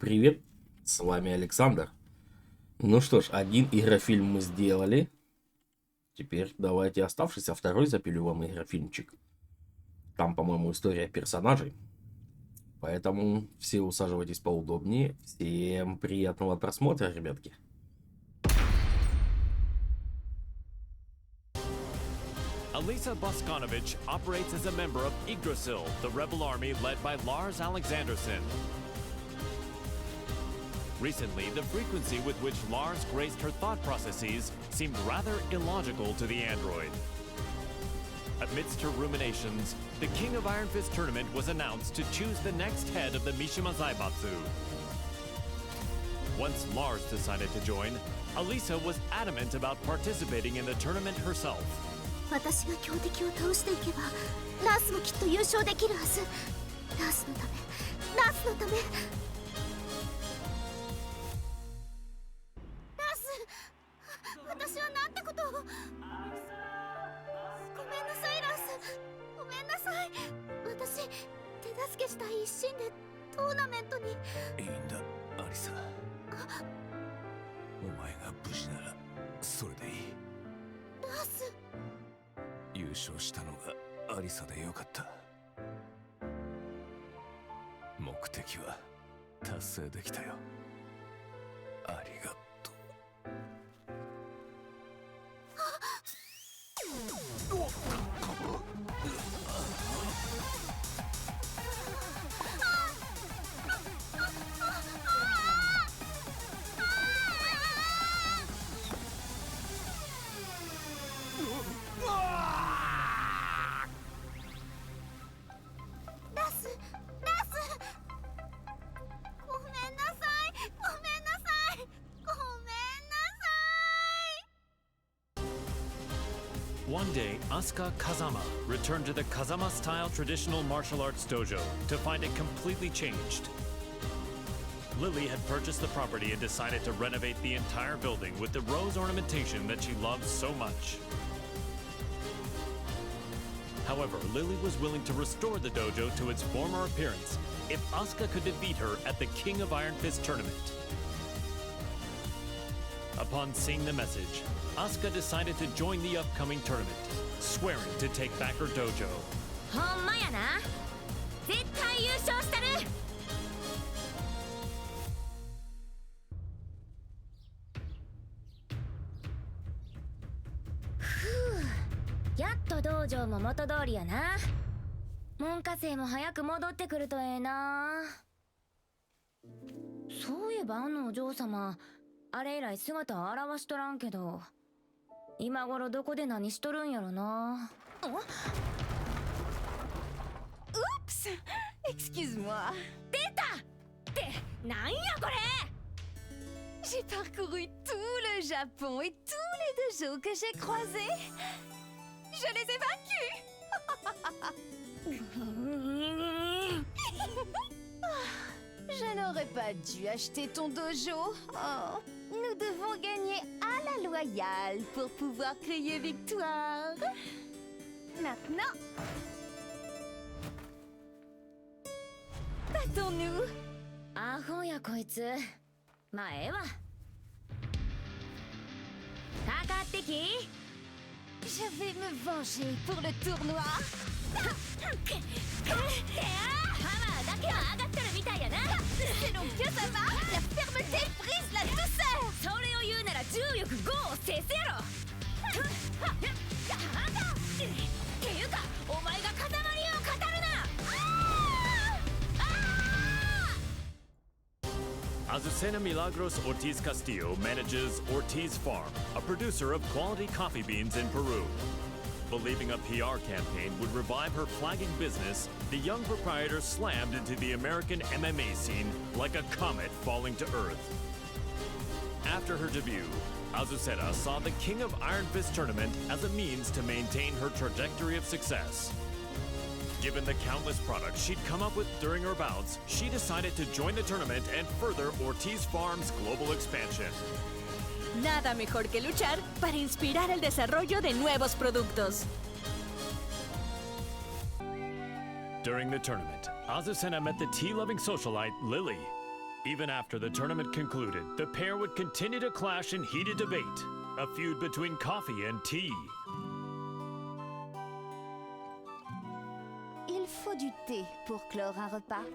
привет! С вами Александр. Ну что ж, один игрофильм мы сделали. Теперь давайте оставшийся второй запилю вам игрофильмчик. Там, по-моему, история персонажей. Поэтому все усаживайтесь поудобнее. Всем приятного просмотра, ребятки. Alisa Boskanovich operates as a member of Yggdrasil, the rebel army led by Lars Alexanderson. Recently, the frequency with which Lars graced her thought processes seemed rather illogical to the android. Amidst her ruminations, the King of Iron Fist tournament was announced to choose the next head of the Mishima Dzaibatsu. Once Lars decided to join, Alisa was adamant about participating in the tournament herself. 私が強敵を倒していけばラースもきっと優勝できるはず。ラースのため、ラースのため。ラース、私はなんてことを。ごめんなさいラース、ごめんなさい。私手助けしたい一心でトーナメントに。いいんだアリサ、お前が無事ならそれでいい。ラース、優勝したのがアリサでよかった。目的は達成できたよ。ありがとう。One day, Asuka Kazama returned to the Kazama-style traditional martial arts dojo to find it completely changed. Lily had purchased the property and decided to renovate the entire building with the rose ornamentation that she loves so much. However, Lily was willing to restore the dojo to its former appearance if Asuka could defeat her at the King of Iron Fist tournament. Upon seeing the message, Asuka decided to join the upcoming tournament, swearing to take back her dojo. ほんまやな。絶対優勝したる。やっと道場も元通りやな。門下生も早く戻ってくるとええな。そういえばあのお嬢様、あれ以来姿を現しとらんけど、今頃どこで何しとるんやろな。Oups! Excuse-moi. 出たってなんやこれ。 J'ai parcouru tout le Japon et tous les dojos que j'ai croisés. Je les ai vaincus. Je n'aurais pas dû acheter ton dojo. Oh, nous devons gagner à la loyale pour pouvoir crier victoire. Maintenant, battons-nous. アホやこいつ。まあええわ。かかってき。 Je vais me venger pour le tournoi. ハマーだけは上がってるみたいやな。 C'est donc que ça va. La fermeté brise la douceur. それを言うなら重力5を制すやろ。っていうかお前が風間にを語るな。 Azucena Milagros Ortiz Castillo manages Ortiz Farm, a producer of quality coffee beans in Peru. Believing a PR campaign would revive her flagging business, the young proprietor slammed into the American MMA scene like a comet falling to Earth. After her debut, Azucena saw the King of Iron Fist tournament as a means to maintain her trajectory of success. Given the countless products she'd come up with during her bouts, she decided to join the tournament and further Ortiz Farm's global expansion. Nada mejor que luchar para inspirar el desarrollo de nuevos productos. During the tournament, Azucena met the tea-loving socialite Lily. Even after the tournament concluded, the pair would continue to clash in heated debate, a feud between coffee and tea. Il faut du thé pour clore un repas.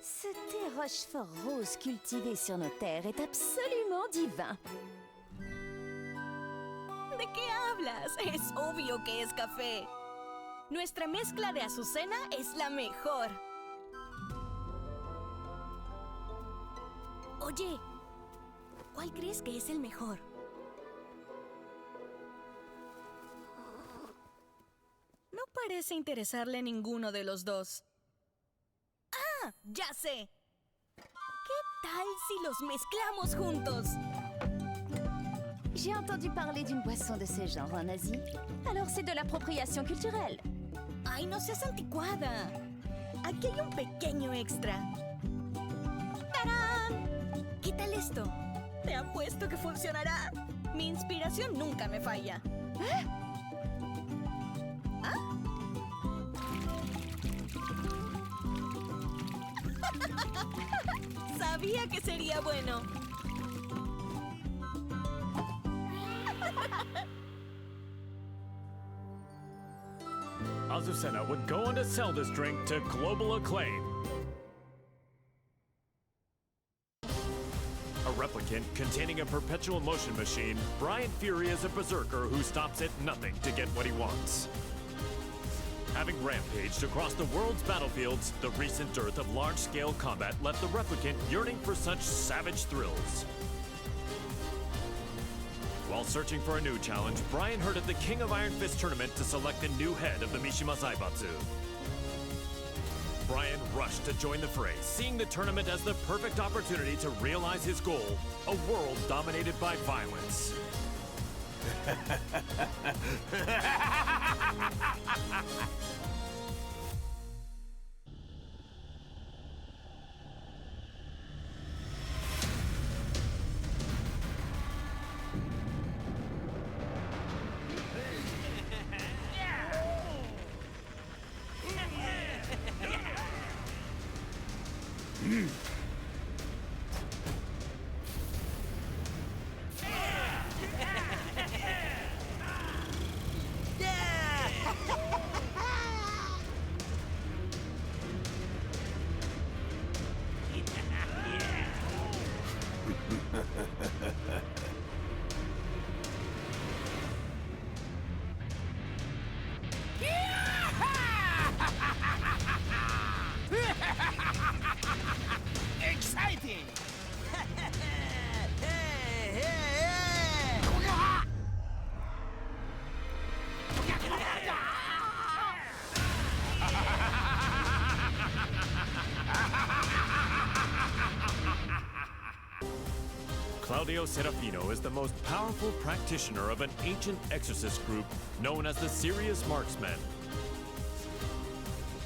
Ce thé Rochefort rose cultivé sur nos terres est absolument divin. ¿De qué hablas? Es obvio que es café. Nuestra mezcla de azucena es la mejor. Oye, ¿cuál crees que es el mejor? No parece interesarle ninguno de los dos. ¡Ah! ¡Ya sé! ¿Qué tal si los mezclamos juntos? J'ai entendu parler d'une boisson de ce genre en Asie. Alors c'est de l'appropriation culturelle. ¡Ay, no seas anticuada! Aquí hay un pequeño extra. ¡Tarán! ¿Qué tal esto? Te apuesto que funcionará. Mi inspiración nunca me falla. ¿Ah? Sabía que sería bueno. Azucena would go on to sell this drink to global acclaim. A replicant containing a perpetual motion machine, Brian Fury is a berserker who stops at nothing to get what he wants. Having rampaged across the world's battlefields, the recent dearth of large-scale combat left the replicant yearning for such savage thrills. While searching for a new challenge, Brian heard of the King of Iron Fist tournament to select the new head of the Mishima Dzaibatsu. Brian rushed to join the fray, seeing the tournament as the perfect opportunity to realize his goal, a world dominated by violence. Exciting! Claudio Serafino is the most powerful practitioner of an ancient exorcist group known as the Serious Marksmen.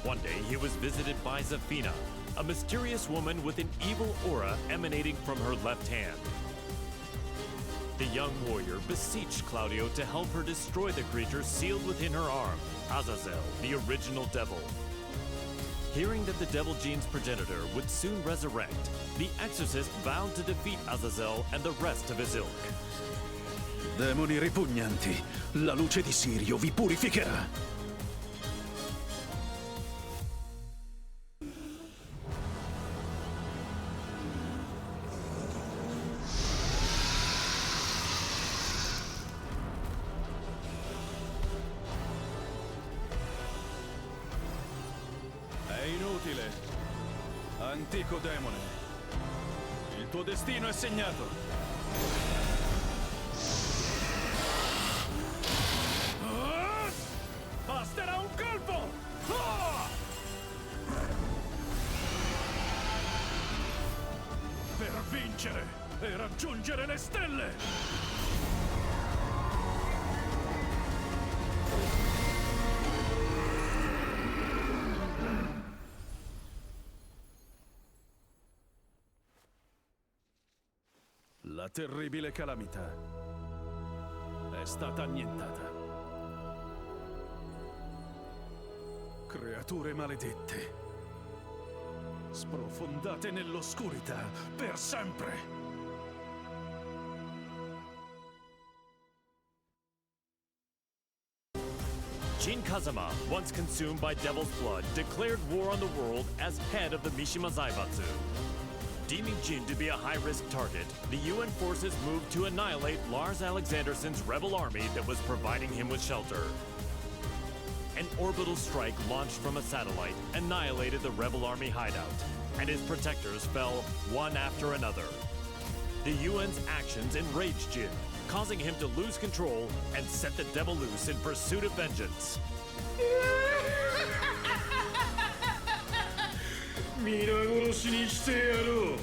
One day, he was visited by Zafina, a mysterious woman with an evil aura emanating from her left hand. The young warrior beseeched Claudio to help her destroy the creature sealed within her arm, Azazel, the original devil. Hearing that the devil gene's progenitor would soon resurrect, the exorcist vowed to defeat Azazel and the rest of his ilk. Demoni ripugnanti, la luce di Sirio vi purificherà. È inutile. Antico demone. Il tuo destino è segnato. Basterà un colpo! Per vincere e raggiungere le stelle! La terribile calamità è stata annientata. Creature maledette, Sprofondate nell'oscurità per sempre. Dzin Kadama, once consumed by devil's blood, declared war on the world as head of the Mishima Dzaibatsu. Deeming Jin to be a high-risk target, the UN forces moved to annihilate Lars Alexandersson's rebel army that was providing him with shelter. An orbital strike launched from a satellite annihilated the rebel army hideout, and his protectors fell one after another. The UN's actions enraged Jin, causing him to lose control and set the devil loose in pursuit of vengeance. 皆殺しにしてやろう。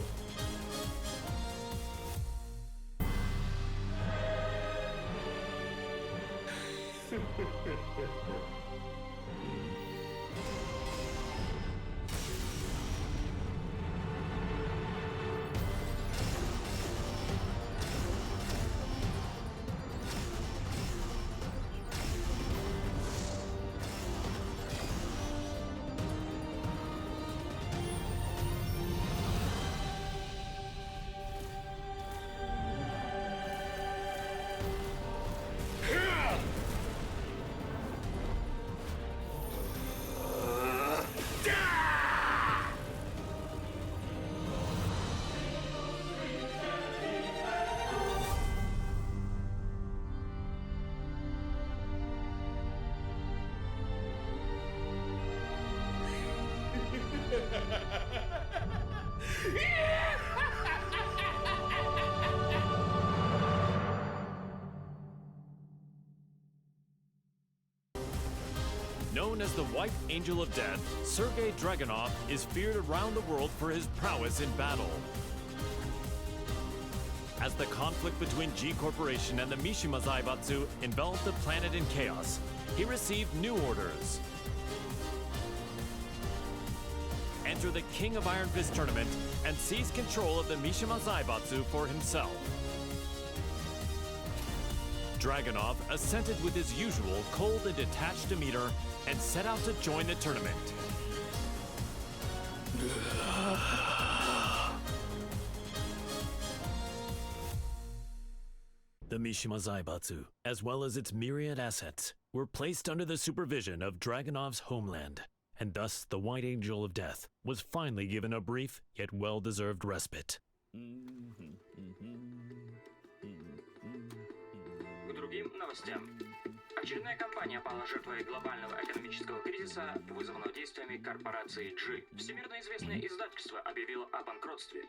Known as the White Angel of Death, Sergei Dragunov is feared around the world for his prowess in battle. As the conflict between G Corporation and the Mishima Dzaibatsu enveloped the planet in chaos, he received new orders. Enter the King of Iron Fist tournament and seize control of the Mishima Dzaibatsu for himself. Dragunov assented with his usual cold and detached demeanor and set out to join the tournament. The Mishima Dzaibatsu, as well as its myriad assets, were placed under the supervision of Dragunov's homeland, and thus the White Angel of Death was finally given a brief yet well-deserved respite. К другим новостям. Очередная компания пала жертвой глобального экономического кризиса, вызванного действиями корпорации G. Всемирно известное издательство объявило о банкротстве.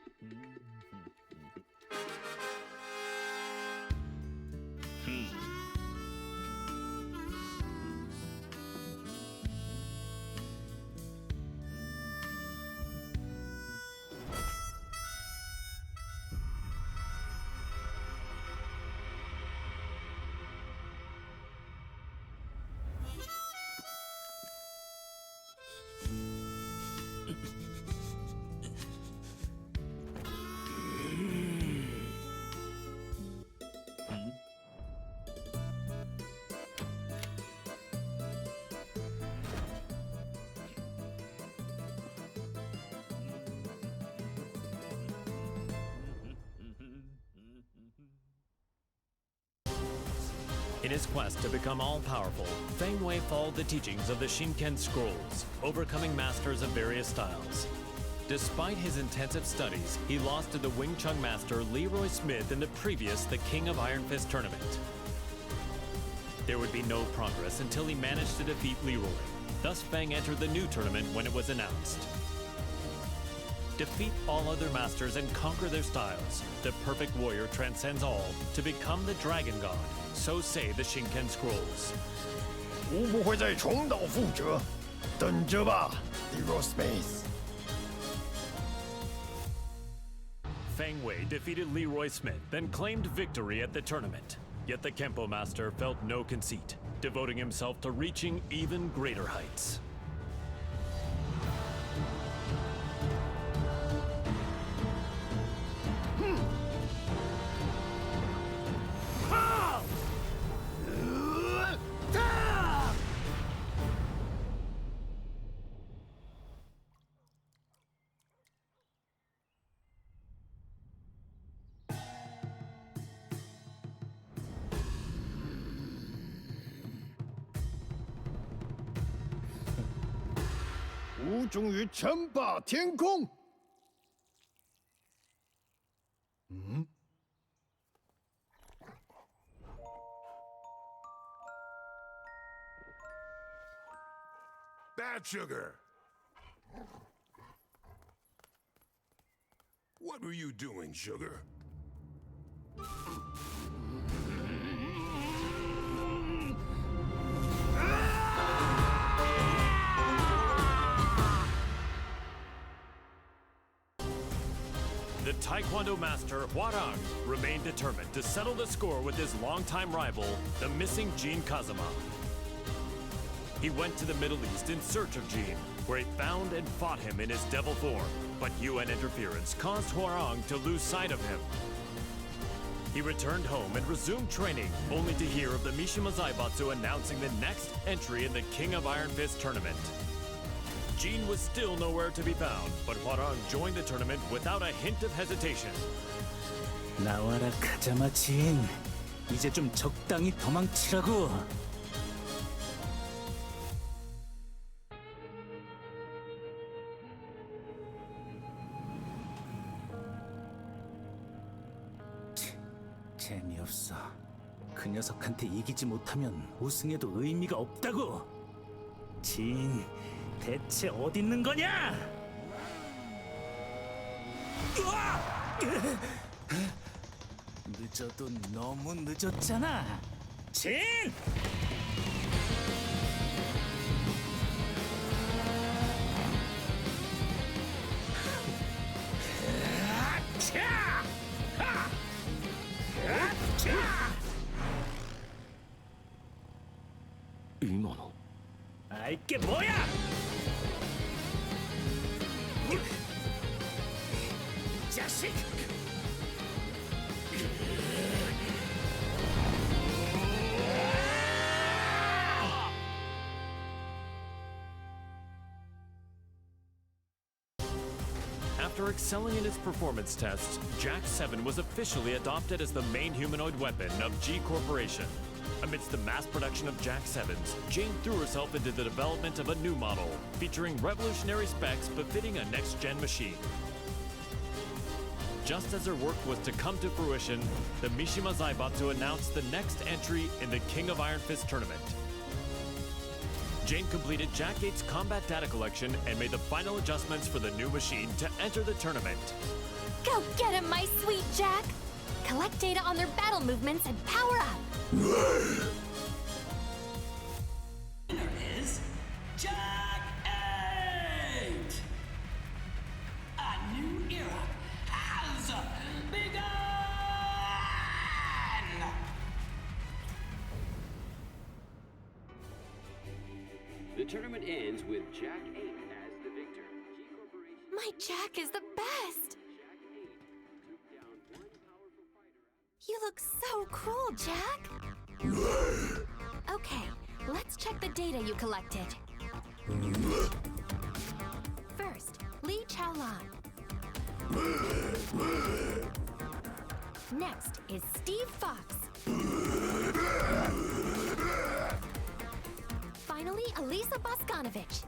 In his quest to become all-powerful, Feng Wei followed the teachings of the Shinken Scrolls, overcoming masters of various styles. Despite his intensive studies, he lost to the Wing Chun master Leroy Smith in the previous The King of Iron Fist tournament. There would be no progress until he managed to defeat Leroy. Thus Feng entered the new tournament when it was announced. Defeat all other masters and conquer their styles. The perfect warrior transcends all to become the Dragon God. So say the Shinken Scrolls. 无不会再重蹈覆辙，等着吧 ，Leroy Smith。 Feng Wei defeated Leroy Smith, then claimed victory at the tournament. Yet the Kempo master felt no conceit, devoting himself to reaching even greater heights. 族终于称霸天空。Bad sugar. What were you doing, sugar? The Taekwondo master Hwarang remained determined to settle the score with his longtime rival, the missing Dzin Kadama. He went to the Middle East in search of Dzin, where he found and fought him in his devil form, but UN interference caused Hwarang to lose sight of him. He returned home and resumed training, only to hear of the Mishima Dzaibatsu announcing the next entry in the King of Iron Fist tournament. Dzin was still nowhere to be found, but Hwarang joined the tournament without a hint of hesitation. 나와라 카자마 진. 이제 좀 적당히 도망치라고. 재미없어. 그 녀석한테 이기지 못하면 우승해도 의미가 없다고. 진, 대체 어디 있는 거냐? 늦어도 너무 늦었잖아. 진! 이모노. 아, 이게 뭐야? 자식! After excelling in his performance tests, Jack 7 was officially adopted as the main humanoid weapon of G Corporation. Amidst the mass production of Jack 7s, Jane threw herself into the development of a new model, featuring revolutionary specs befitting a next-gen machine. Just as her work was to come to fruition, the Mishima Dzaibatsu announced the next entry in the King of Iron Fist tournament. Jane completed Jack 8's combat data collection and made the final adjustments for the new machine to enter the tournament. Go get him, my sweet Jack! Collect data on their battle movements and power up! Winner is Jack 8! A new era has begun! The tournament ends with Jack 8 as the victor. G Corporation. My Jack is the best! You look so cool, Jack! Okay, let's check the data you collected. First, Li Chaolan. Next is Steve Fox. Finally, Elisa Boskanovich.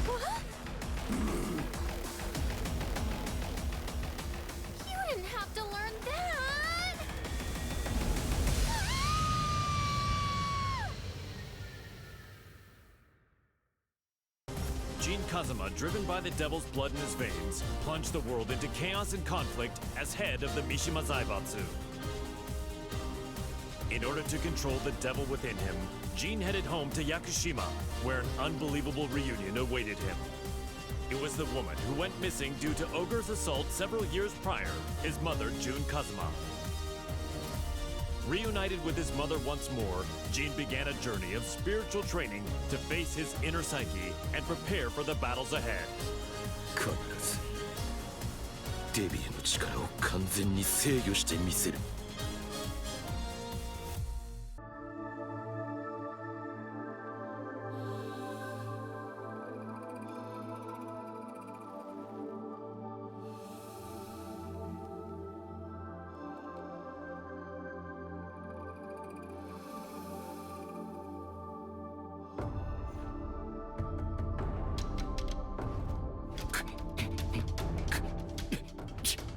What? You didn't have to learn that! Dzin Kazama, driven by the devil's blood in his veins, plunged the world into chaos and conflict as head of the Mishima Dzaibatsu. In order to control the devil within him, Dzin headed home to Yakushima, where an unbelievable reunion awaited him. It was the woman who went missing due to Ogre's assault several years prior, his mother, Dzun Kazama. Reunited with his mother once more, Dzin began a journey of spiritual training to face his inner psyche and prepare for the battles ahead. 必ずデビューの力を完全に制御してみせる。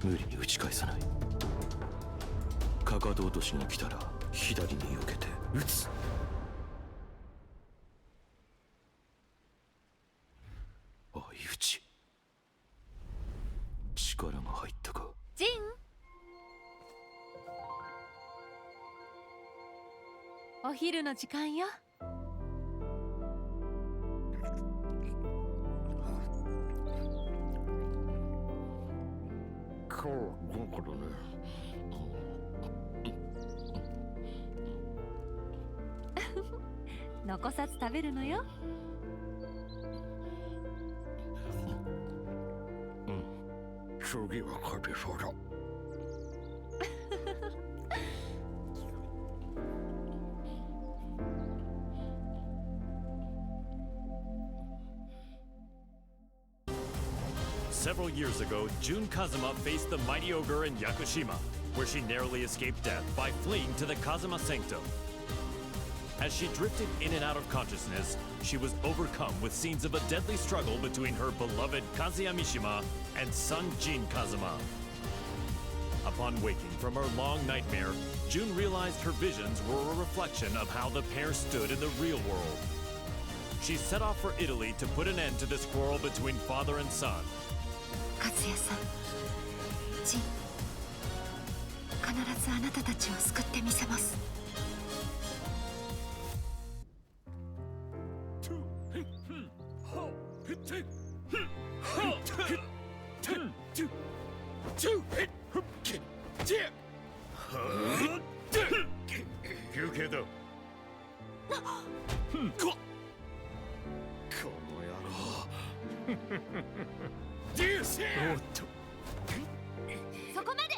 無理に打ち返さない。かかと落としに来たら左に避けて打つ。相打ち。力が入ったか。ジン、お昼の時間よ。今日は午後だね。残さず食べるのよ。次は勝てそうだ。Several years ago, Dzun Kadama faced the mighty ogre in Yakushima, where she narrowly escaped death by fleeing to the Kazama Sanctum. As she drifted in and out of consciousness, she was overcome with scenes of a deadly struggle between her beloved Kadzuei Mishima and son Dzin Kadama. Upon waking from her long nightmare, June realized her visions were a reflection of how the pair stood in the real world. She set off for Italy to put an end to this quarrel between father and son. 和也さん、ジン、必ずあなたたちを救ってみせます。休憩だ。そこまで。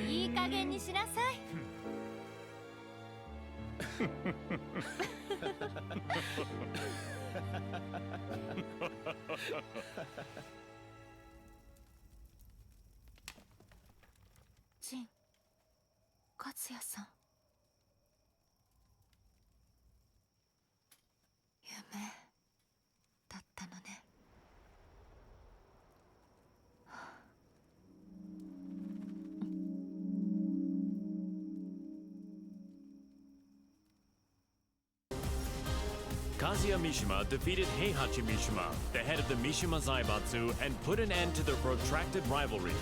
いい加減にしなさい。ジン、和也さん。夢だったのね。Kadzuei Mishima defeated Héihachi Mishima, the head of the Mishima Dzaibatsu, and put an end to their protracted rivalry.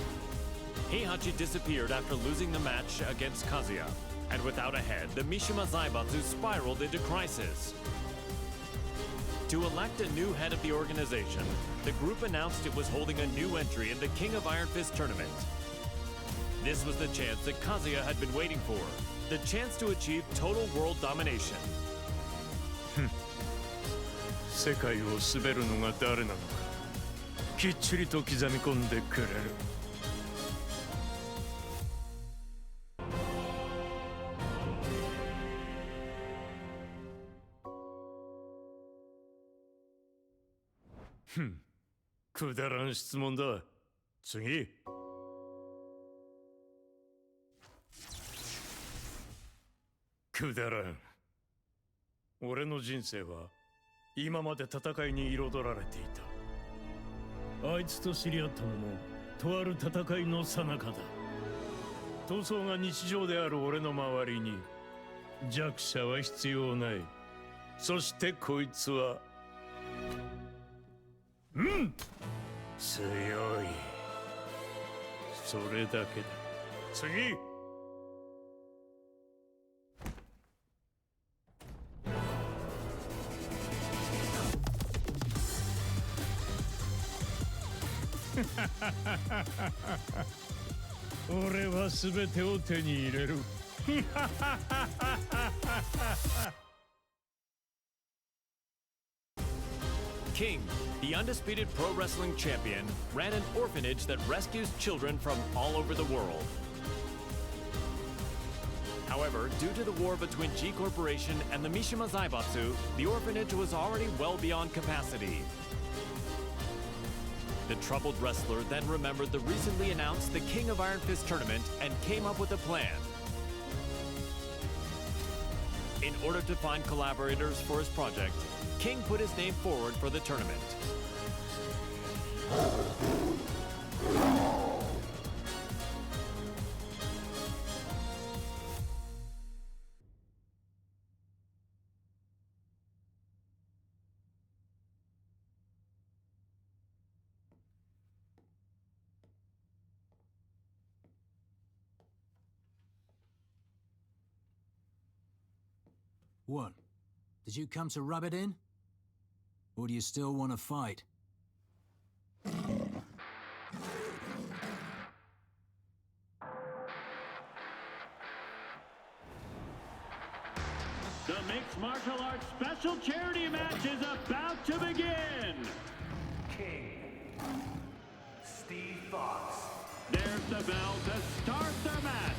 Heihachi disappeared after losing the match against Kazuya, and without a head, the Mishima Dzaibatsu spiraled into crisis. To elect a new head of the organization, the group announced it was holding a new entry in the King of Iron Fist tournament. This was the chance that Kazuya had been waiting for, the chance to achieve total world domination. 世界を滑るのが誰なのかきっちりと刻み込んでくれる。くだらん質問だ。次。くだらん。俺の人生は今まで戦いに彩られていた。あいつと知り合ったのもとある戦いの最中だ。闘争が日常である俺の周りに弱者は必要ない。そしてこいつは強い。それだけだ。次。俺は全てを手に入れる。King, the undisputed pro wrestling champion, ran an orphanage that rescues children from all over the world. However, due to the war between G Corporation and the Mishima Dzaibatsu, the orphanage was already well beyond capacity. The troubled wrestler then remembered the recently announced the King of Iron Fist tournament and came up with a plan. In order to find collaborators for his project, King put his name forward for the tournament. What? Did you come to rub it in? Or do you still want to fight? The mixed martial arts special charity match is about to begin! King. Steve Fox. There's the bell to start the match!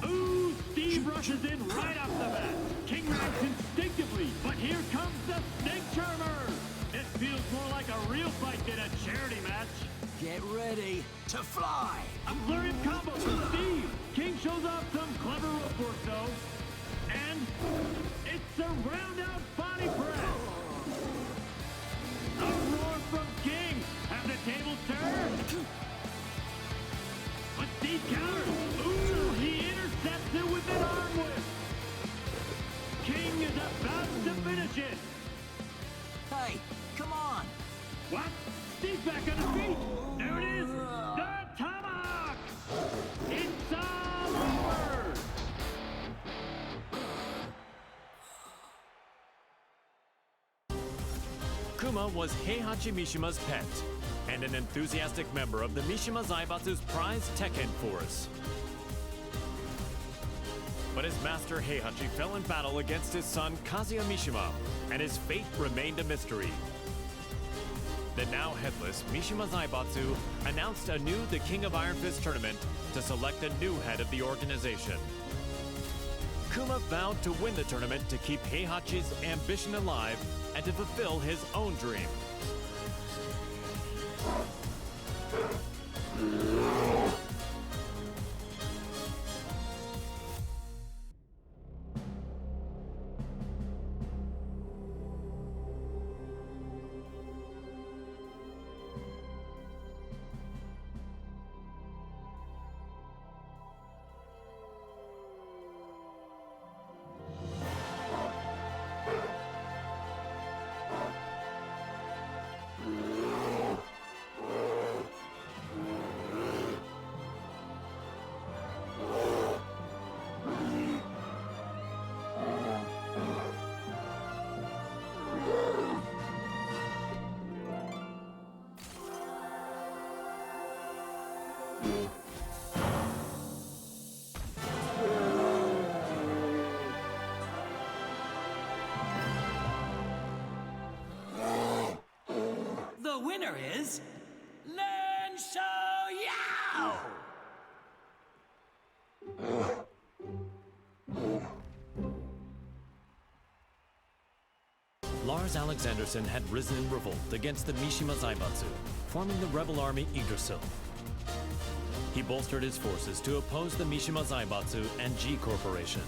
Ooh, Steve rushes in right off the bat. King reacts instinctively, but here comes the snake charmer! It feels more like a real fight than a charity match. Get ready to fly! A flurry of combos from Steve! King shows off some clever rope work though. And it's a round-out body press! A roar from King! Have the tables turned? But Steve counters! Ooh, he intercepts it with an arm whip! King is about to finish it! Hey, come on! What? Steve's back on his feet! There it is! The tomahawk! It's all over! Kuma was Heihachi Mishima's pet, and an enthusiastic member of the Mishima Dzaibatsu's prize Tekken force. But his master Heihachi fell in battle against his son Kazuyuki Mishima, and his fate remained a mystery. The now headless Mishima Dzaibatsu announced anew the King of Iron Fist tournament to select a new head of the organization. Kuma vowed to win the tournament to keep Heihachi's ambition alive and to fulfill his own dream. The winner is Len Xiaoyao! Lars Alexanderson had risen in revolt against the Mishima Dzaibatsu, forming the rebel army Yggdrasil. He bolstered his forces to oppose the Mishima Dzaibatsu and G Corporation.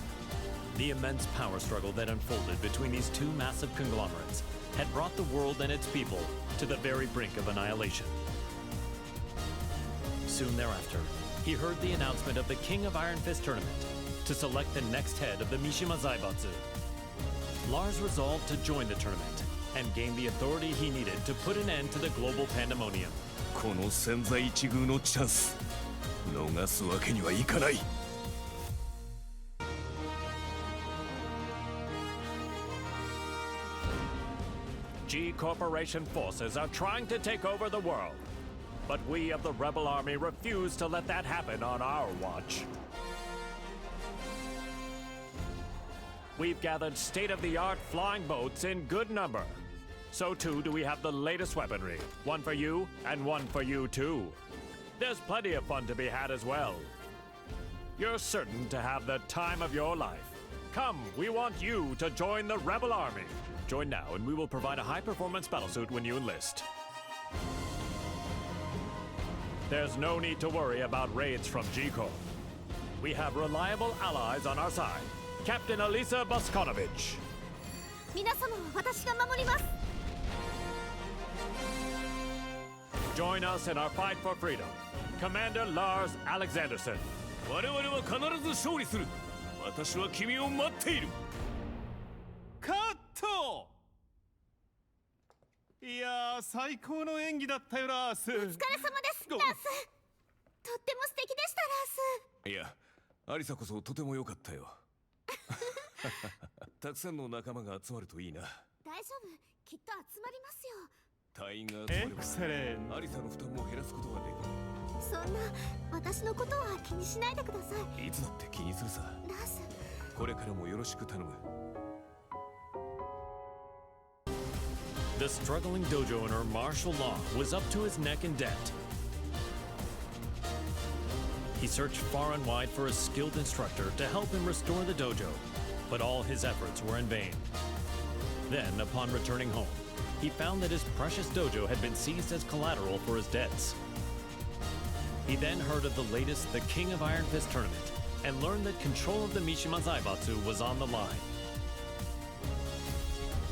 The immense power struggle that unfolded between these two massive conglomerates had brought the world and its people to the very brink of annihilation. Soon thereafter, he heard the announcement of the King of Iron Fist tournament to select the next head of the Mishima Dzaibatsu. Lars resolved to join the tournament and gain the authority he needed to put an end to the global pandemonium. この千載一遇のチャンス、逃すわけにはいかない。G Corporation forces are trying to take over the world, but we of the Rebel Army refuse to let that happen on our watch. We've gathered state-of-the-art flying boats in good number. So too do we have the latest weaponry, one for you and one for you too. There's plenty of fun to be had as well. You're certain to have the time of your life. Come, we want you to join the Rebel Army. Join now and we will provide a high-performance battlesuit when you enlist. There's no need to worry about raids from G-Corp. We have reliable allies on our side. Captain Elisa Boskonovich. 皆様は私が守ります。 Join us in our fight for freedom. Commander Lars Alexanderson. 我々は必ず勝利する。私は君を待っている。カット。いやー、最高の演技だったよ、ラース。お疲れ様です、ラース。とっても素敵でした、ラース。いや、アリサこそとても良かったよ。たくさんの仲間が集まるといいな。大丈夫、きっと集まりますよ。隊員が集まればアリサの負担も減らすことができる。そんな私のことは気にしないでください。いつだって気にするさ。ラス、これからもよろしく頼む。The struggling dojo owner, martial law, was up to his neck in debt. He searched far and wide for a skilled instructor to help him restore the dojo, but all his efforts were in vain. Then, upon returning home, he found that his precious dojo had been seized as collateral for his debts. He then heard of the latest The King of Iron Fist tournament and learned that control of the Mishima Dzaibatsu was on the line.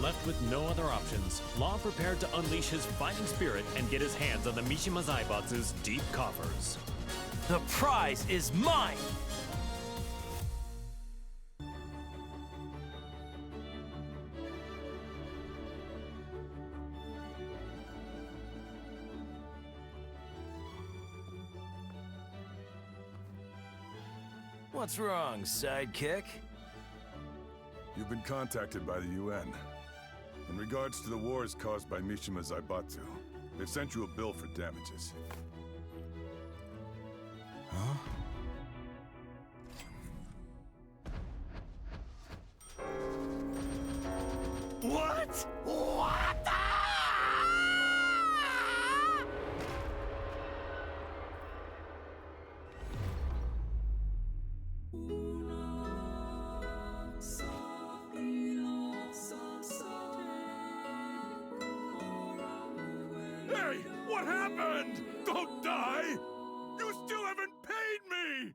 Left with no other options, Law prepared to unleash his fighting spirit and get his hands on the Mishima Dzaibatsu's deep coffers. The prize is mine! What's wrong, sidekick? You've been contacted by the UN. In regards to the wars caused by Mishima Dzaibatsu, they've sent you a bill for damages. Huh? What? What the? Hey! What happened? Don't die! You still haven't paid me!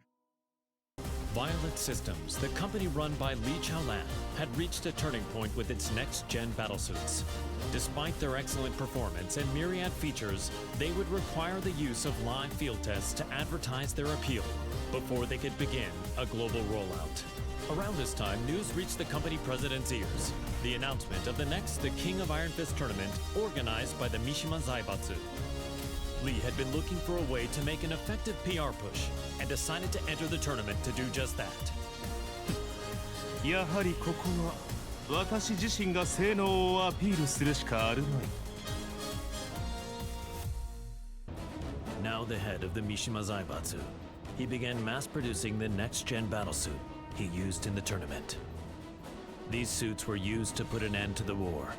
Violet Systems, the company run by Li Chaolan, had reached a turning point with its next-gen battlesuits. Despite their excellent performance and myriad features, they would require the use of live field tests to advertise their appeal before they could begin a global rollout. Around this time, news reached the company president's ears. The announcement of the next The King of Iron Fist tournament organized by the Mishima Dzaibatsu. Lee had been looking for a way to make an effective PR push and decided to enter the tournament to do just that. やはりここは私自身が性能をアピールするしかあるまい。Now the head of the Mishima Dzaibatsu, he began mass-producing the next-gen battlesuit he used in the tournament. These suits were used to put an end to the war,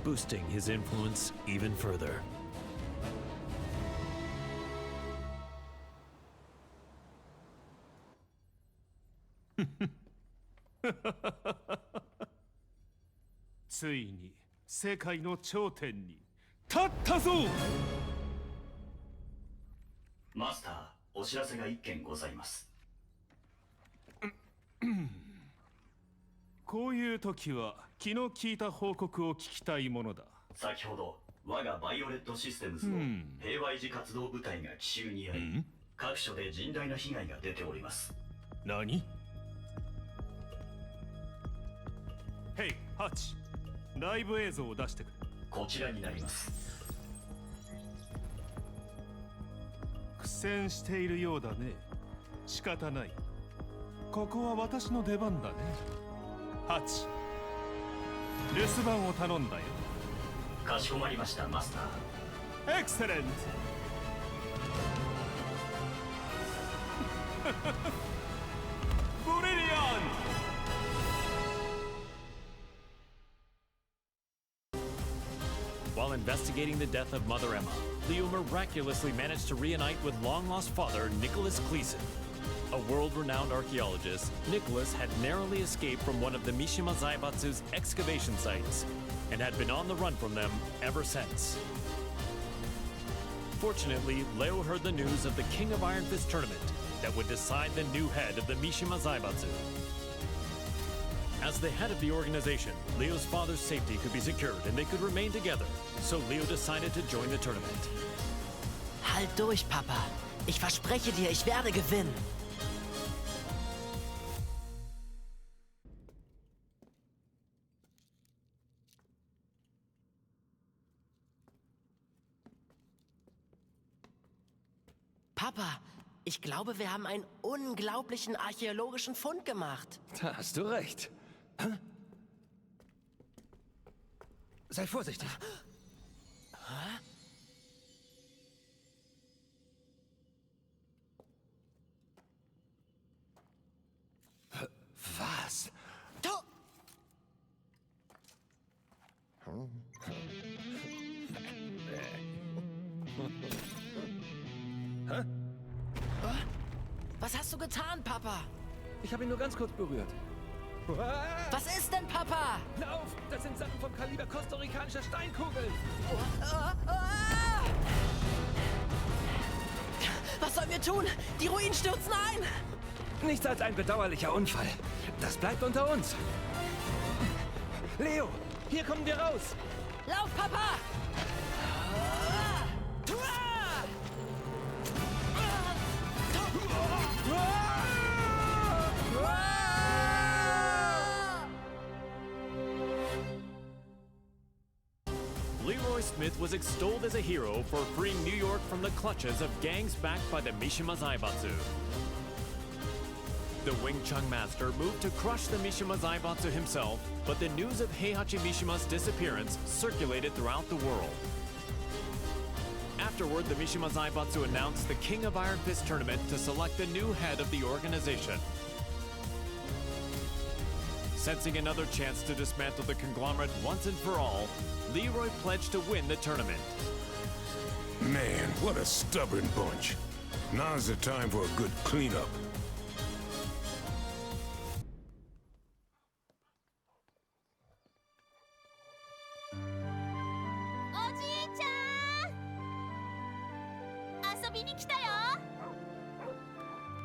boosting his influence even further. ついに世界の頂点に立ったぞ。マスター、お知らせが一件ございます。こういう時は気の利いた報告を聞きたいものだ。先ほど我がバイオレットシステムズの平和維持活動部隊が奇襲に遭い、各所で甚大な被害が出ております。何？ヘイ、ハチ、ライブ映像を出してくれ。こちらになります。苦戦しているようだね。仕方ない。ここは私の出番だね。ハチ、留守番を頼んだよ。かしこまりました、マスター。エクセレント。ブリリアント。While investigating the death of Mother Emma, Leo miraculously managed to reunite with long-lost father Nicholas Cleason. A world-renowned archaeologist, Nicholas had narrowly escaped from one of the Mishima Dzaibatsu's excavation sites and had been on the run from them ever since. Fortunately, Leo heard the news of the King of Iron Fist tournament that would decide the new head of the Mishima Dzaibatsu. As the head of the organization, Leo's father's safety could be secured and they could remain together, so Leo decided to join the tournament. Halt durch, Papa. Ich verspreche dir, ich werde gewinnen. Papa, ich glaube, wir haben einen unglaublichen archäologischen Fund gemacht. Da hast du recht. Sei vorsichtig. Was? Hä? Was hast du getan, Papa? Ich habe ihn nur ganz kurz berührt. Was ist denn, Papa? Lauf! Das sind Sachen vom Kaliber kostarikanischer Steinkugeln! Was sollen wir tun? Die Ruinen stürzen ein! Nichts als ein bedauerlicher Unfall. Das bleibt unter uns. Leo, hier kommen wir raus! Lauf, Papa! Leroy Smith was extolled as a hero for freeing New York from the clutches of gangs backed by the Mishima Dzaibatsu. The Wing Chun master moved to crush the Mishima Dzaibatsu himself, but the news of Heihachi Mishima's disappearance circulated throughout the world. Afterward, the Mishima Dzaibatsu announced the King of Iron Fist tournament to select the new head of the organization. Sensing another chance to dismantle the conglomerate once and for all, Leroy pledged to win the tournament. Man, what a stubborn bunch. Now's the time for a good cleanup.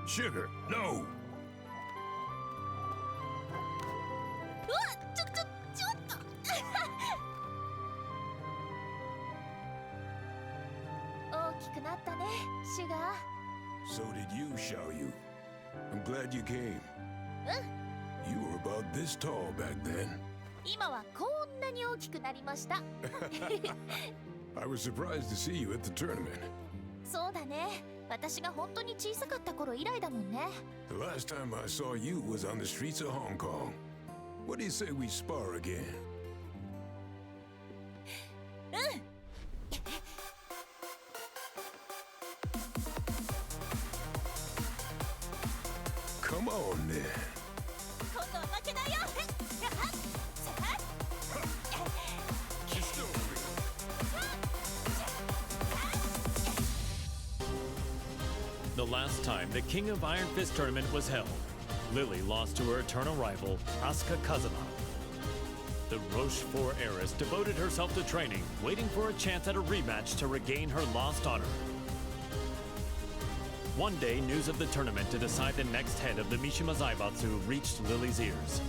Sugar, no! So did you, Xiaoyu. I'm glad you came. You were about this tall back then. I was surprised to see you at the tournament. The last time I saw you was on the streets of Hong Kong. What do you say we spar again? Come on, then. The last time the King of Iron Fist tournament was held, Lily lost to her eternal rival, Asuka Kazama. The Rochefort heiress devoted herself to training, waiting for a chance at a rematch to regain her lost honor. One day, news of the tournament to decide the next head of the Mishima Dzaibatsu reached Lily's ears.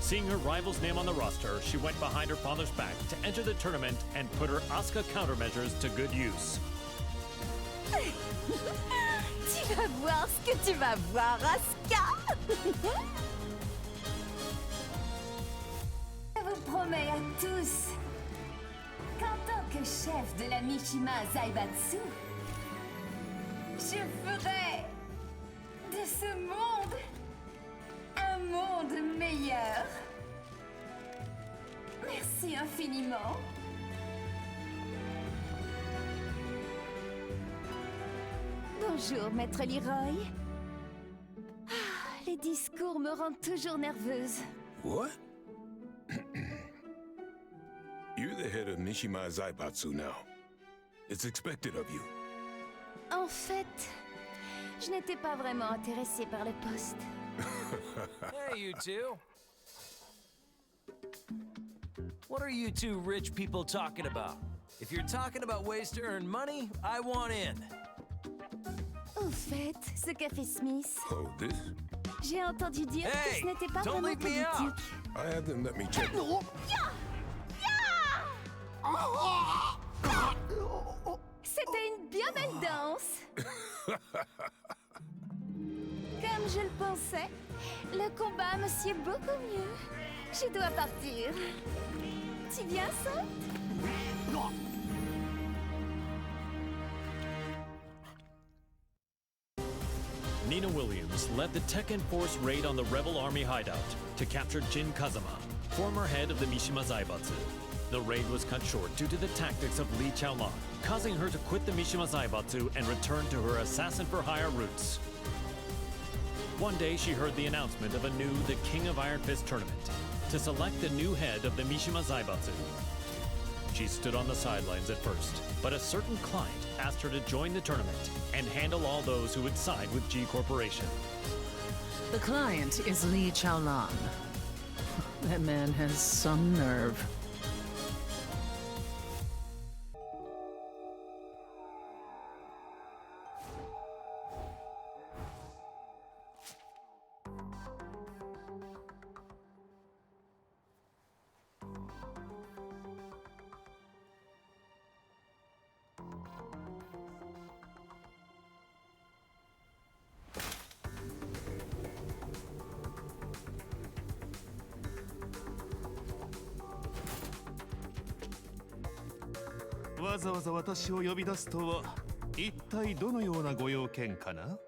Seeing her rival's name on the roster, she went behind her father's back to enter the tournament and put her Asuka countermeasures to good use. Tu vas voir ce que tu vas voir, Asuka. Je vous promets à tous qu'en tant que chef de la Mishima Dzaibatsu, je ferai de ce monde un monde meilleur. Merci infiniment. Bonjour, Maître Leroy. Les discours me rendent toujours nerveuse. What? You're the head of Mishima Dzaibatsu now. It's expected of you. En fait, je n'étais pas vraiment intéressée par le poste. Hey, you two. What are you two rich people talking about? If you're talking about ways to earn money, I want in. Au fait, ce café Smith. Oh, this? J'ai entendu dire que ce n'était pas vraiment politique. I had them let me check. C'était une bien belle danse. Comme je le pensais, le combat me sied beaucoup mieux. Je dois partir. Tu viens, ça? Nina Williams led the Tekken Force raid on the Rebel Army hideout to capture Dzin Kadama. former head of the Mishima Dzaibatsu. The raid was cut short due to the tactics of Li Chaolan, causing her to quit the Mishima Dzaibatsu and return to her assassin-for-hire roots. One day, she heard the announcement of a new The King of Iron Fist tournament to select the new head of the Mishima Dzaibatsu. She stood on the sidelines at first, but a certain client asked her to join the tournament and handle all those who would side with G Corporation. The client is Li Chaolan. That man has some nerve. Why わざわざ私を呼び出すとは一体どのようなご用件かな?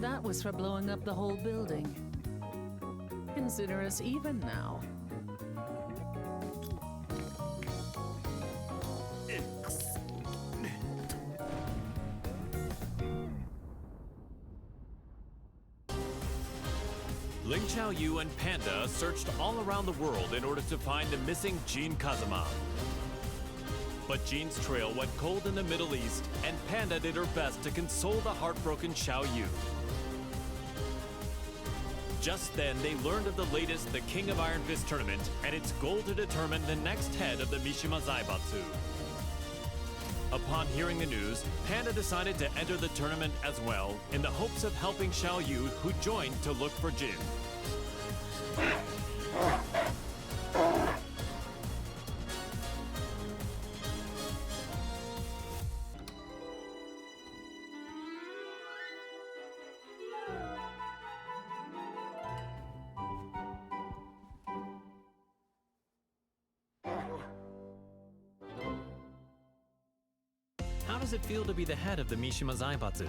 That was for blowing up the whole building. Consider us even now. Ling Xiaoyu and Panda searched all around the world in order to find the missing Dzin Kadzama. But Jin's trail went cold in the Middle East, and Panda did her best to console the heartbroken Xiaoyu. Just then, they learned of the latest The King of Iron Fist tournament and its goal to determine the next head of the Mishima Dzaibatsu. Upon hearing the news, Panda decided to enter the tournament as well in the hopes of helping Xiaoyu, who joined to look for Jin. How does it feel to be the head of the Mishima Dzaibatsu?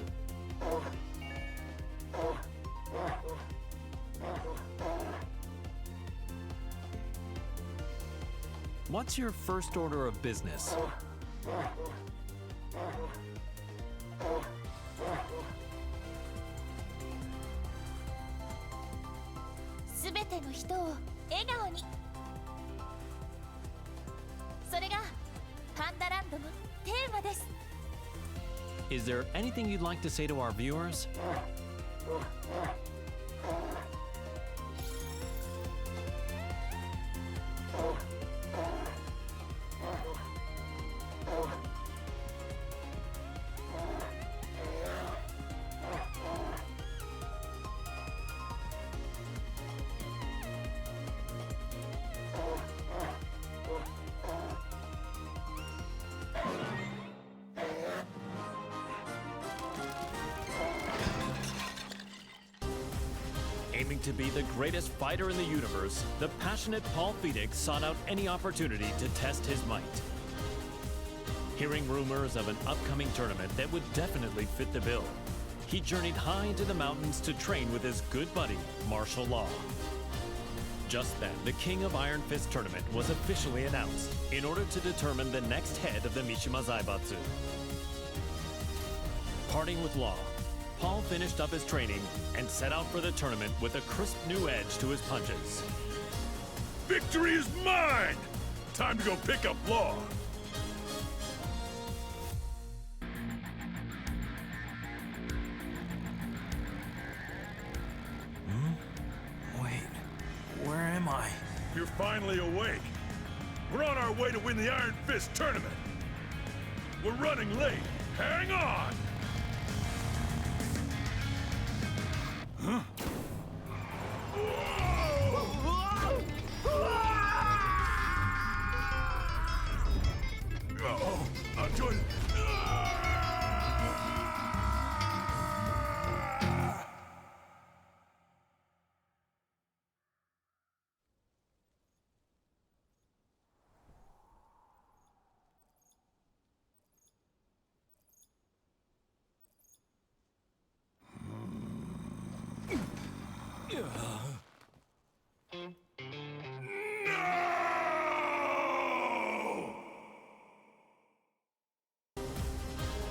What's your first order of business? Is there anything you'd like to say to our viewers? Aiming to be the greatest fighter in the universe, the passionate Paul Phoenix sought out any opportunity to test his might. Hearing rumors of an upcoming tournament that would definitely fit the bill, he journeyed high into the mountains to train with his good buddy, Martial Law. Just then, the King of Iron Fist tournament was officially announced in order to determine the next head of the Mishima Dzaibatsu. Parting with Law, Paul finished up his training and set out for the tournament with a crisp new edge to his punches. Victory is mine! Time to go pick up Law. Wait, where am I? You're finally awake. We're on our way to win the Iron Fist tournament. We're running late. Hang on! Huh? Oh, I'm joining.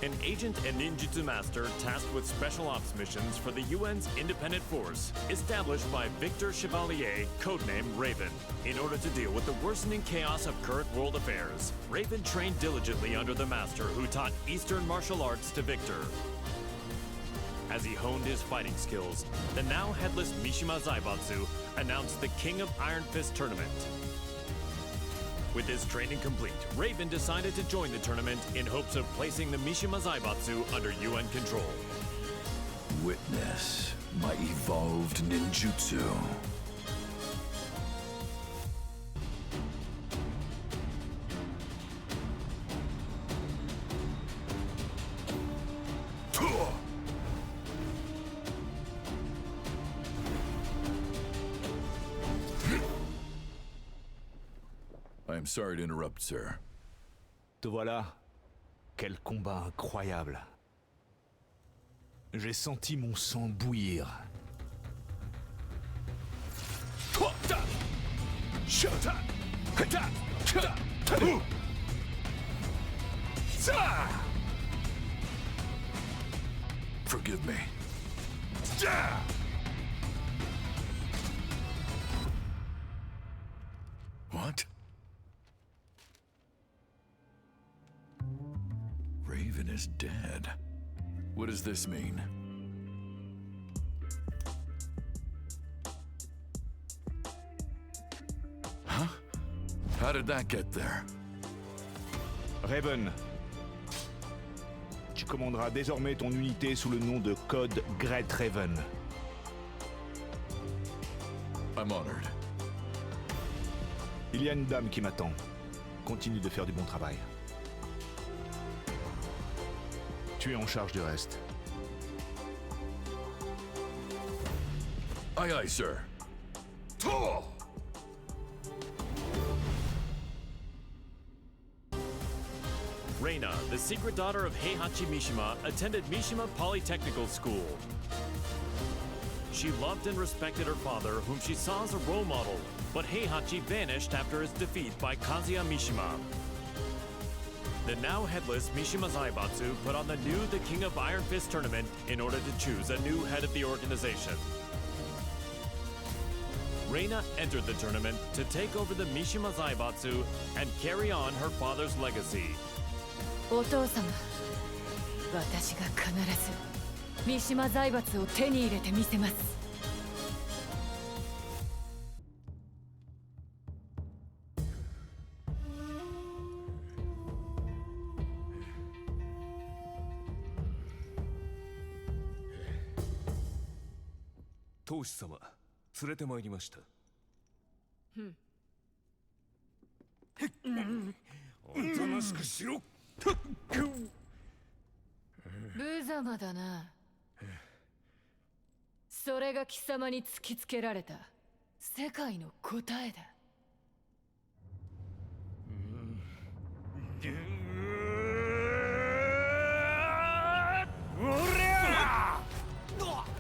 an agent and ninjutsu master tasked with special ops missions for the UN's independent force, established by Victor Chevalier, codenamed Raven. In order to deal with the worsening chaos of current world affairs, Raven trained diligently under the master who taught Eastern martial arts to Victor. As he honed his fighting skills, the now headless Mishima Dzaibatsu announced the King of Iron Fist tournament. With his training complete, Raven decided to join the tournament in hopes of placing the Mishima Dzaibatsu under UN control. Witness my evolved ninjutsu. I am sorry to interrupt, sir. Te voilà. Quel combat incroyable. J'ai senti mon sang bouillir. Forgive me. What? Raven is dead. What does this mean? Huh? How did that get there? Raven, tu commanderas désormais ton unité sous le nom de code Great Raven. I'm honored. Il y a une dame qui m'attend. Continue de faire du bon travail. Tu es en charge du reste. Aye, aye, sir. Reina, the secret daughter of Heihachi Mishima, attended Mishima Polytechnical School. She loved and respected her father, whom she saw as a role model, but Heihachi vanished after his defeat by Kazuya Mishima. The now headless Mishima Dzaibatsu put on the The King of Iron Fist tournament in order to choose a new head of the organization. Reina entered the tournament to take over the Mishima Dzaibatsu and carry on her father's legacy. お父様、私が必ず三島財閥を手に入れてみせます。当主様、連れてまいりました。おとなしくしろ。無様だな。それが貴様に突きつけられた世界の答えだ。おりゃ！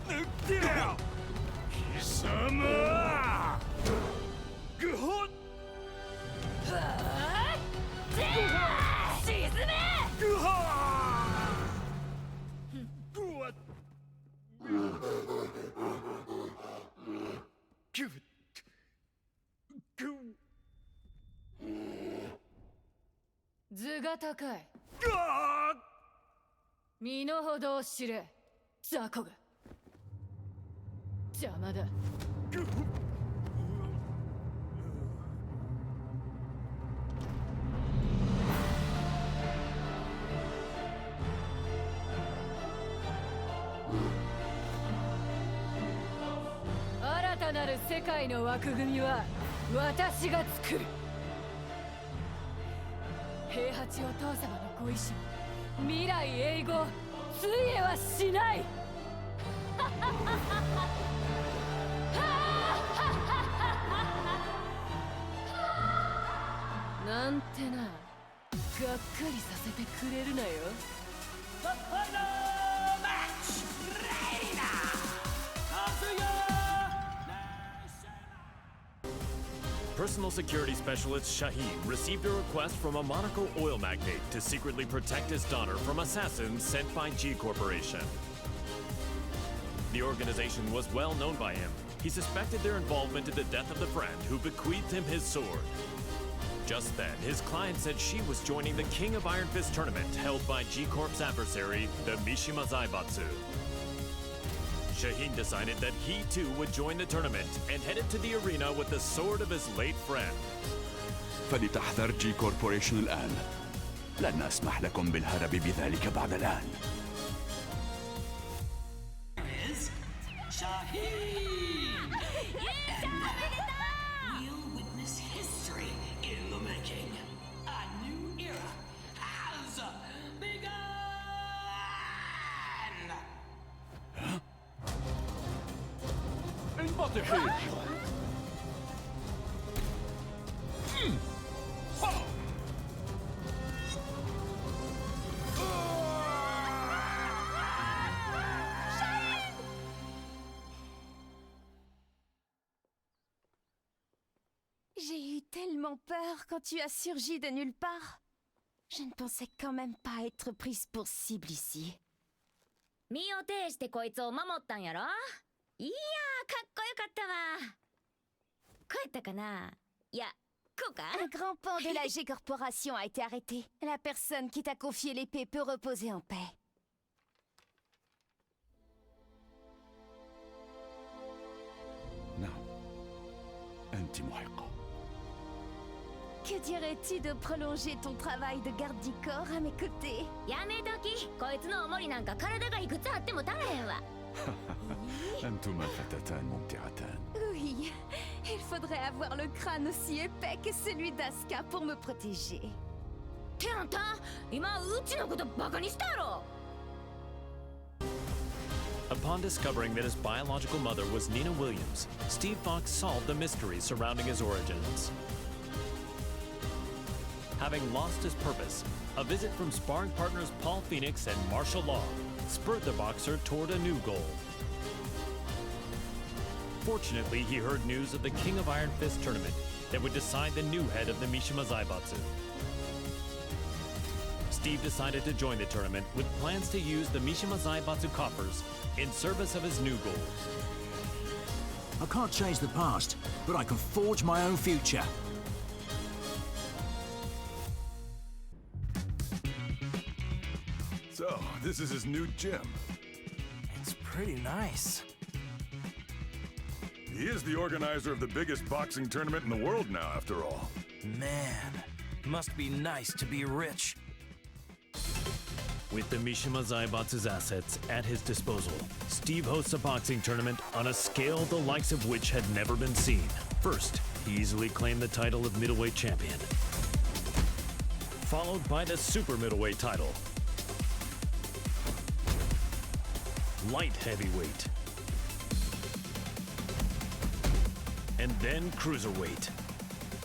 抜けよ！貴様！ぐほっ！沈め！ぐはー！ぐわっ！ぐっ！ぐ頭が高い。ぐわー！身の程を知れ、雑魚が。邪魔だ。新たなる世界の枠組みは私が作る。平八お父様のご意志、未来永劫ついえはしない。なんてな、がっかりさせてくれるなよ。personal security specialist Shaheen received a request from a Monaco oil magnate to secretly protect his daughter from assassins sent by G Corporation. The organization was well known by him. He suspected their involvement in the death of the friend who bequeathed him his sword. Just then, his client said she was joining the King of Iron Fist tournament held by G Corp's adversary, the Mishima Dzaibatsu. Shaheen decided that he too would join the tournament and headed to the arena with the sword of his late friend. فلتحذر جي كوربوريشن الآن. لن أسمح لكم بالهرب بذلك بعد الآن. We'll witness history in the making. A new era has begun! انبطحي! J'ai eu tellement peur quand tu as surgi de nulle part. Je ne pensais quand même pas être prise pour cible ici. 身を挺してこいつを守ったんやろ。いやー、かっこよかったわ。こうやったかな。いや、こうか。 Un grand pan de la G Corporation a été arrêté. La personne qui t'a confié l'épée peut reposer en paix. نعم. أنت محقة. Que dirais-tu de prolonger ton travail de garde du corps à mes côtés? やめとき。こいつの重りなんか体がいくつあっても足らへんわ。أنتما فتاتان ممتعتان. Oui, il faudrait avoir le crâne aussi épais que celui d'Asuka pour me protéger. ってあんた、今うちのことバカにしたやろ。 Upon discovering that his biological mother was Nina Williams, Steve Fox solved the mystery surrounding his origins. Having lost his purpose, a visit from sparring partners Paul Phoenix and martial law spurred the boxer toward a new goal. Fortunately, he heard news of the King of Iron Fist tournament that would decide the new head of the Mishima Dzaibatsu. Steve decided to join the tournament with plans to use the Mishima Dzaibatsu coffers in service of his new goal. I can't change the past, but I can forge my own future. So, this is his new gym. It's pretty nice. He is the organizer of the biggest boxing tournament in the world now, after all. Man, must be nice to be rich. With the Mishima Dzaibatsu's assets at his disposal, Steve hosts a boxing tournament on a scale the likes of which had never been seen. First, he easily claimed the title of middleweight champion, followed by the super middleweight title, light heavyweight, and then cruiserweight.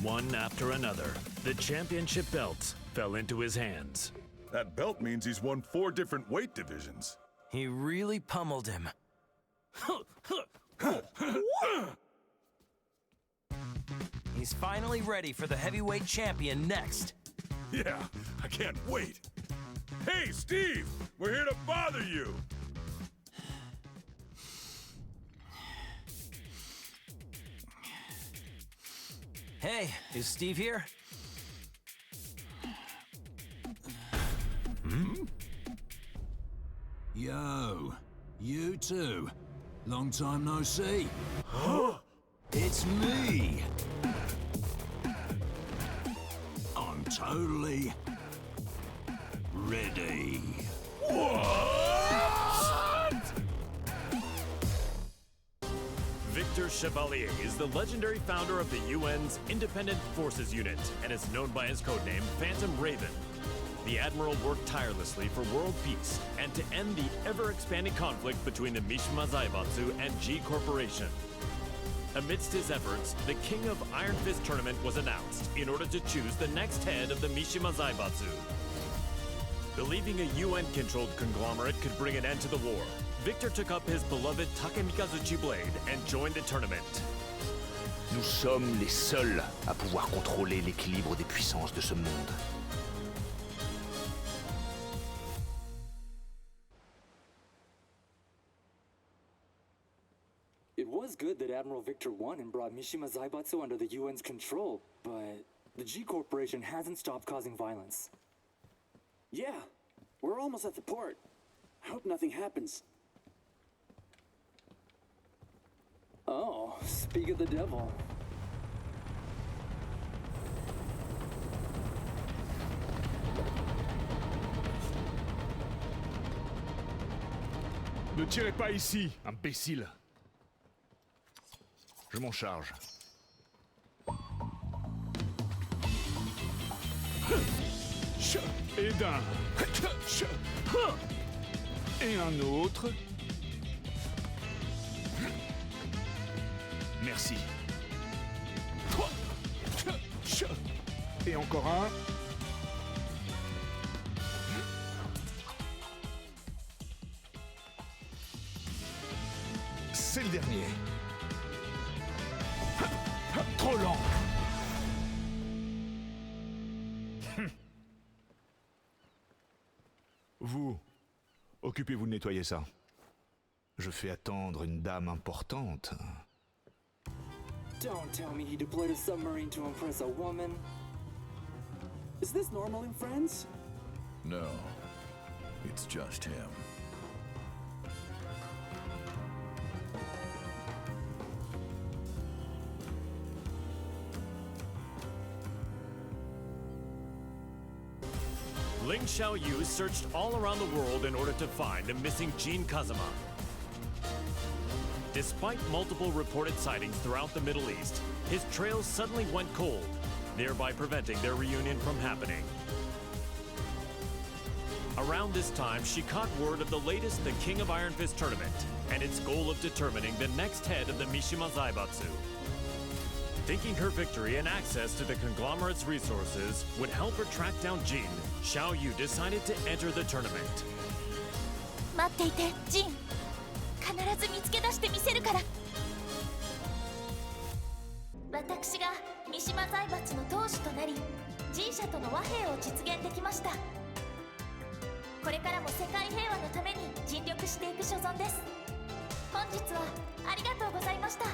One after another, the championship belts fell into his hands. That belt means he's won 4 different weight divisions. He really pummeled him. He's finally ready for the heavyweight champion next. Yeah, I can't wait. Hey, Steve! We're here to bother you! Hey, is Steve here? Yo, you too. Long time no see. It's me. I'm totally ready. Victor Chevalier is the legendary founder of the UN's Independent Forces Unit and is known by his codename Phantom Raven. The Admiral worked tirelessly for world peace and to end the ever-expanding conflict between the Mishima Dzaibatsu and G Corporation. Amidst his efforts, the King of Iron Fist tournament was announced in order to choose the next head of the Mishima Dzaibatsu. Believing a UN-controlled conglomerate could bring an end to the war, Victor took up his beloved Takemikazuchi blade and joined the tournament. Nous sommes les seuls à pouvoir contrôler l'équilibre des puissances de ce monde. It was good that Admiral Victor won and brought Mishima Dzaibatsu under the UN's control, but the G Corporation hasn't stopped causing violence. Yeah, we're almost at the port. I hope nothing happens. Oh, speak of the devil. Ne tirez pas ici, imbécile. Je m'en charge. Et d'un. Et un autre. Merci. Et encore un. C'est le dernier. Trop lent. Vous, occupez-vous de nettoyer ça. Je fais attendre une dame importante. Don't tell me he deployed a submarine to impress a woman. Is this normal in Friends? No, it's just him. Ling Xiaoyu searched all around the world in order to find the missing Dzin Kadama. Despite multiple reported sightings throughout the Middle East, his trails suddenly went cold, thereby preventing their reunion from happening. Around this time, she caught word of the latest The King of Iron Fist tournament and its goal of determining the next head of the Mishima Dzaibatsu. Thinking her victory and access to the conglomerate's resources would help her track down Jin, Xiaoyu decided to enter the tournament. 待っていて、ジン。必ず見つけ出してみせるから。私が三島財閥の当主となり、G社との和平を実現できました。これからも世界平和のために尽力していく所存です。本日はありがとうございました。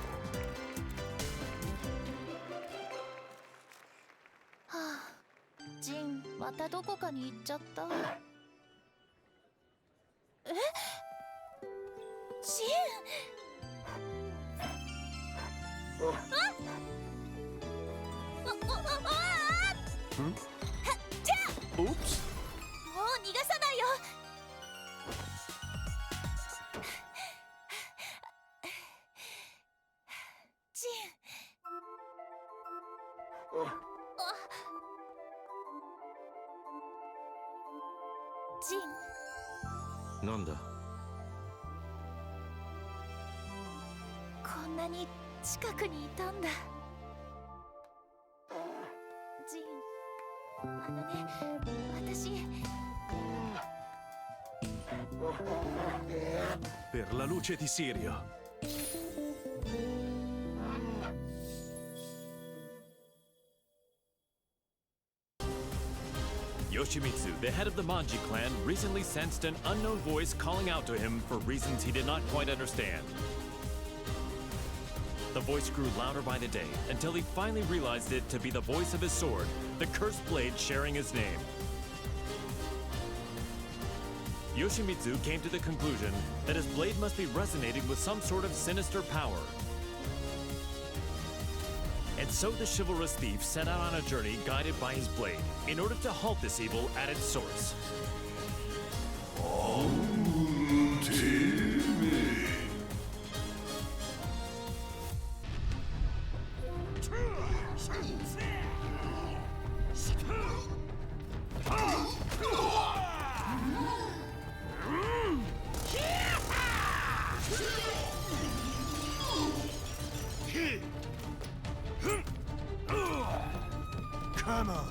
ジン、またどこかに行っちゃった。え？ジン！じゃあ！もう逃がさないよ。ジン。ジン。なんだ？こんなに近くにいたんだ。ジン、私。Per la luce di Sirio. Yoshimitsu, the head of the Manji clan, recently sensed an unknown voice calling out to him for reasons he did not quite understand. The voice grew louder by the day until he finally realized it to be the voice of his sword, the cursed blade sharing his name. Yoshimitsu came to the conclusion that his blade must be resonating with some sort of sinister power. And so the chivalrous thief set out on a journey guided by his blade in order to halt this evil at its source. Come on.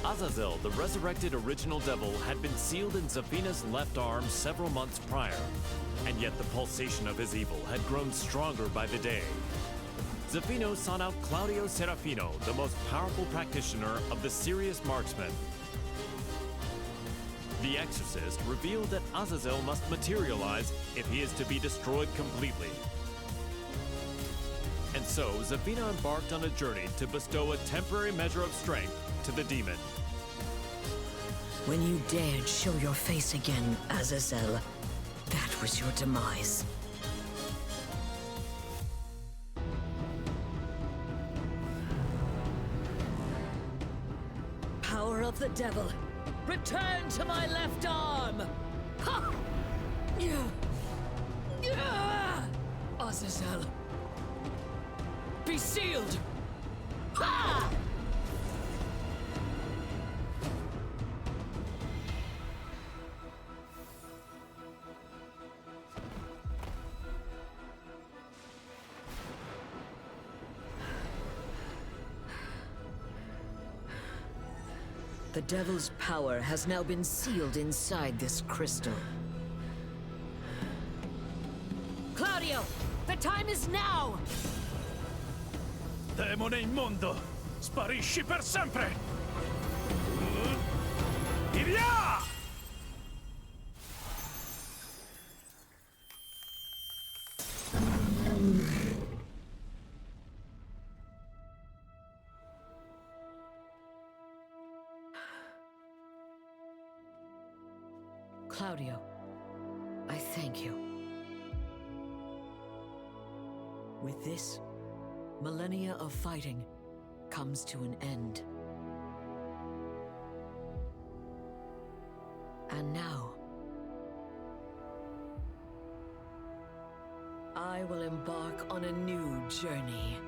Azazel, the resurrected original devil, had been sealed in Zafina's left arm several months prior, and yet the pulsation of his evil had grown stronger by the day. Zafino sought out Claudio Serafino, the most powerful practitioner of the serious marksman. The exorcist revealed that Azazel must materialize if he is to be destroyed completely. And so, Zafina embarked on a journey to bestow a temporary measure of strength to the demon. When you dared show your face again, Azazel, that was your demise. Power of the devil, return to my left arm! Ha! Azazel, be sealed! Ha! The devil's power has now been sealed inside this crystal. Claudio, the time is now! Demone immondo, sparisci per sempre! E via! Claudio, I thank you. With this, millennia of fighting comes to an end. And now, I will embark on a new journey.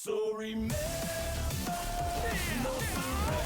So remember, no surrender.